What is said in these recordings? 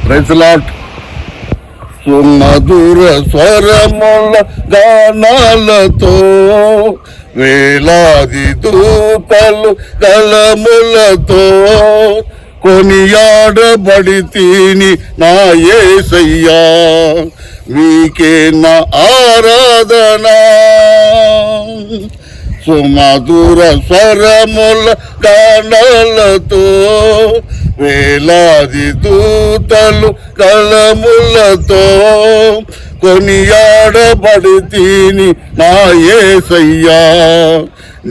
Praise lord. సుమధుర స్వరముల గానాలతో వేలాది దూతలు గలములతో కొనియాడబడి తిని నా యేసయ్యా, మీకే నా ఆరాధన. సుమధుర స్వరముల గానాలతో వేలాది దూతలు కలములతో కొనియాడబడి తిని నా యేసయ్యా,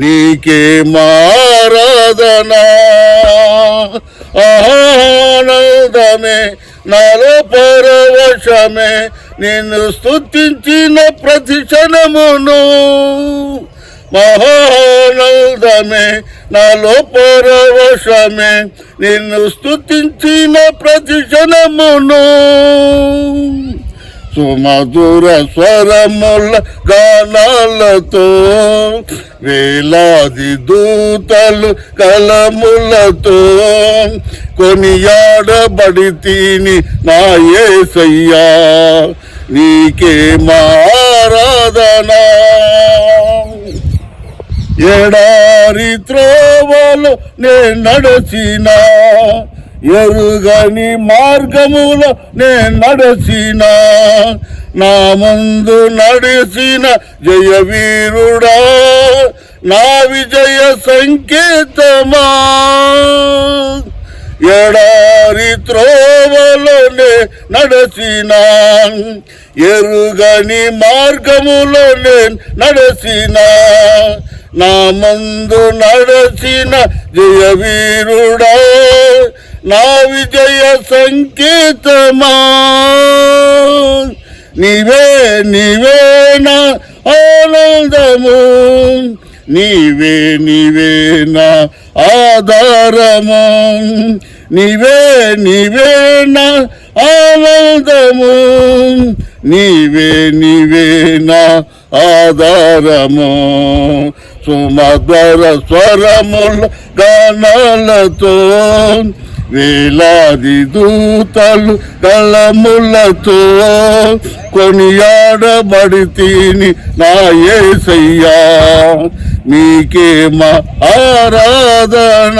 నీకే మా ఆరాధన. ఆనందమే నాలో పరవశమే నిన్ను స్తుతించిన ప్రతి క్షణమును. మహానందమే నాలో పరవశమే నిన్ను స్తుతించిన ప్రతి క్షణమును. సుమధుర స్వరముల గానాలతో వేలాది దూతలు కలములతో కొనియాడబడి తిని నా యేసయ్యా, నీకే మా ఆరాధన. ఎడారి త్రోవలో నే నడచిన, ఎరుగని మార్గములో నే నడచిన, నా ముందు నడిచిన జయవీరుడా, నా విజయ సంకేతమా. ఎడారి త్రోవలోనే నడచిన, ఎరుగని మార్గములోనే నడచిన, నా ముందు నడచిన జయవీరుడా, నా విజయ సంకేతమా. నీవే నీవే నా ఆనందము, నీవే నీవే నా ఆధారము, నీవే నీవే నా ఆనందము, నీవే నీవే నా ఆధారము. సుమధుర స్వరముల గానాలతో వేలాది దూతలు కలములతో కొనియాడబడి తిని నా యేసయ్యా, మీకే మా ఆరాధన.